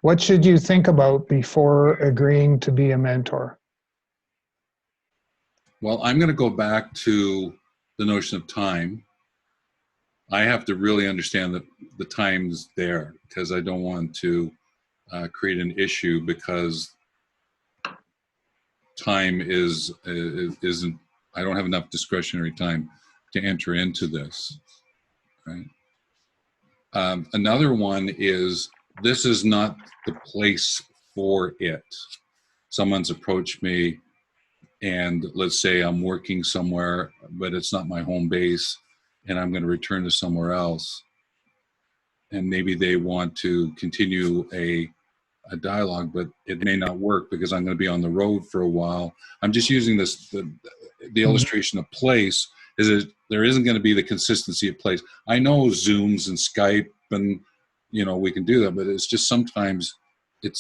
What should you think about before agreeing to be a mentor? Well, I'm going to go back to the notion of time. I have to really understand that the time's there, because I don't want to create an issue because time isn't. I don't have enough discretionary time to enter into this. Right. Another one is, this is not the place for it. Someone's approached me, and let's say I'm working somewhere, but it's not my home base, and I'm going to return to somewhere else. And maybe they want to continue a dialogue, but it may not work because I'm going to be on the road for a while. I'm just using this, the illustration of place, is that there isn't going to be the consistency of place. I know Zooms and Skype and, we can do that, but it's just sometimes the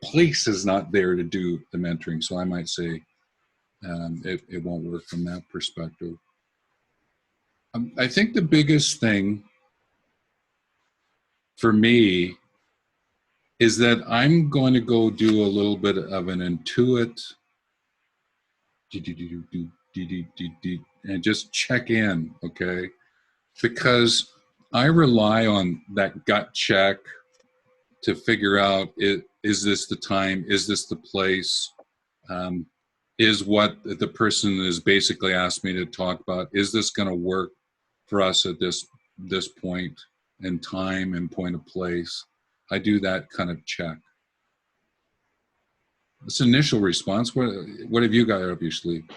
place is not there to do the mentoring. So I might say it won't work from that perspective. I think the biggest thing for me is that I'm going to go do a little bit of an intuit and just check in, okay? Because I rely on that gut check to figure out, is this the time? Is this the place? Is what the person is basically asked me to talk about, is this going to work for us at this point in time and point of place? I do that kind of check. This initial response. What have you got up your sleeve?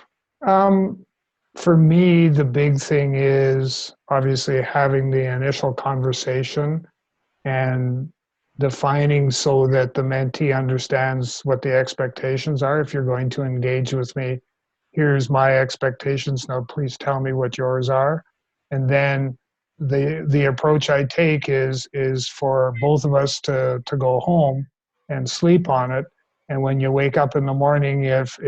For me, the big thing is obviously having the initial conversation and defining so that the mentee understands what the expectations are. If you're going to engage with me, here's my expectations. Now, please tell me what yours are. And then the approach I take is for both of us to go home and sleep on it. And when you wake up in the morning, if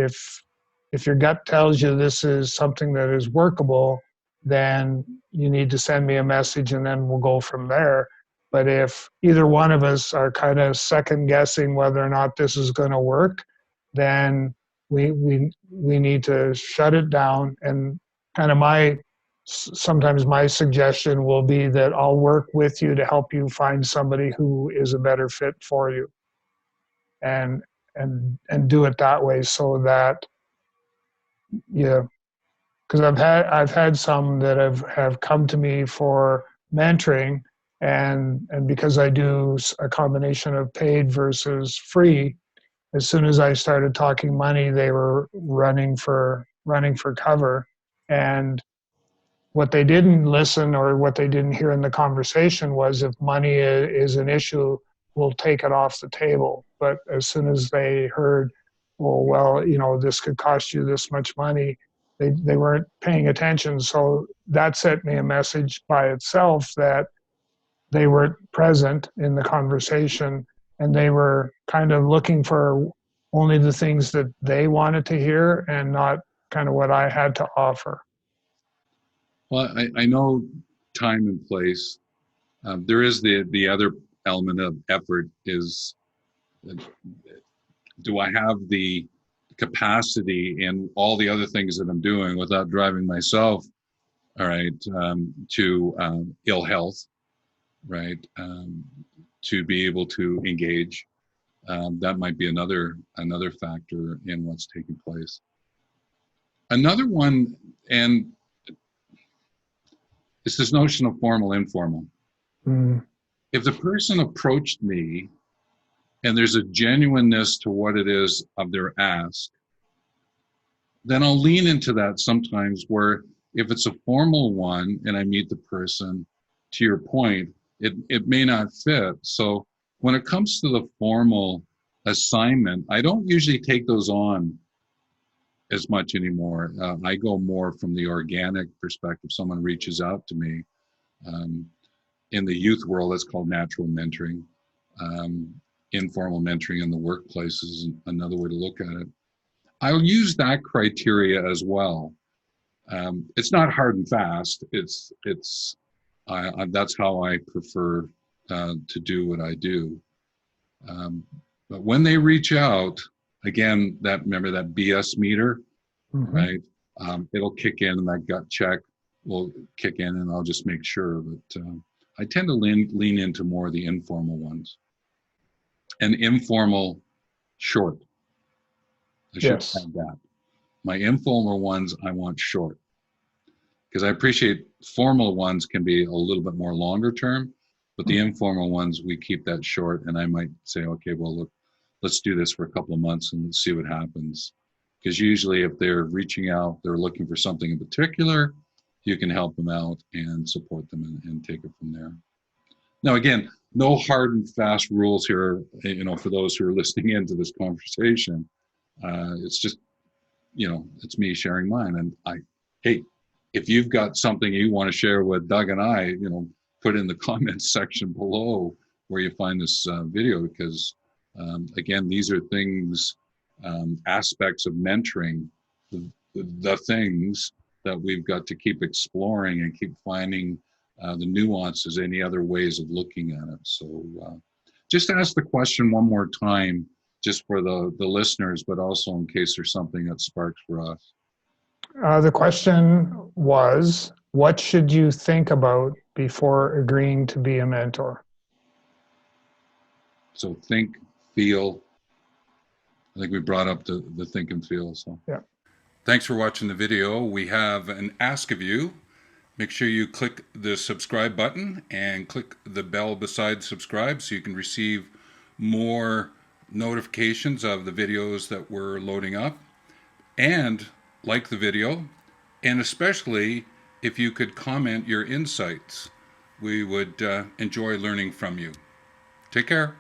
your gut tells you this is something that is workable, then you need to send me a message and then we'll go from there. But if either one of us are kind of second guessing whether or not this is going to work, then we need to shut it down. And kind of sometimes my suggestion will be that I'll work with you to help you find somebody who is a better fit for you, and do it that way, so that, yeah, because I've had some that have come to me for mentoring, and because I do a combination of paid versus free, as soon as I started talking money, they were running for cover. And what they didn't listen, or what they didn't hear in the conversation, was if money is an issue, we'll take it off the table. But as soon as they heard, well, this could cost you this much money, they weren't paying attention. So that sent me a message by itself that they weren't present in the conversation, and they were kind of looking for only the things that they wanted to hear and not kind of what I had to offer. Well, I know time and place. There is the other element of effort is, do I have the capacity and all the other things that I'm doing without driving myself, all right, to ill health, right, to be able to engage. That might be another factor in what's taking place. Another one, and it's this notion of formal, informal. If the person approached me and there's a genuineness to what it is of their ask, then I'll lean into that sometimes, where if it's a formal one and I meet the person, to your point, it may not fit. So when it comes to the formal assignment, I don't usually take those on as much anymore. I go more from the organic perspective. Someone reaches out to me. In the youth world, that's called natural mentoring. Informal mentoring in the workplace is another way to look at it. I'll use that criteria as well. It's not hard and fast. That's how I prefer to do what I do. But when they reach out, again, remember that BS meter, right? It'll kick in, and that gut check will kick in, and I'll just make sure. But I tend to lean into more of the informal ones, and informal short. I should Yes. add that. My informal ones, I want short, because I appreciate formal ones can be a little bit more longer term, but the informal ones, we keep that short. And I might say, okay, well, look, let's do this for a couple of months and see what happens. Because usually if they're reaching out, they're looking for something in particular, you can help them out and support them and take it from there. Now, again, no hard and fast rules here, for those who are listening into this conversation. It's just, it's me sharing mine. And hey, if you've got something you want to share with Doug and I, put in the comments section below where you find this video, because again, these are things, aspects of mentoring, the things that we've got to keep exploring and keep finding the nuances, any other ways of looking at it. So just ask the question one more time, just for the listeners, but also in case there's something that sparks for us. The question was, what should you think about before agreeing to be a mentor? So think, feel. I think we brought up the think and feel. So yeah. Thanks for watching the video. We have an ask of you. Make sure you click the subscribe button and click the bell beside subscribe so you can receive more notifications of the videos that we're loading up. And like the video, and especially if you could comment your insights. We would enjoy learning from you. Take care.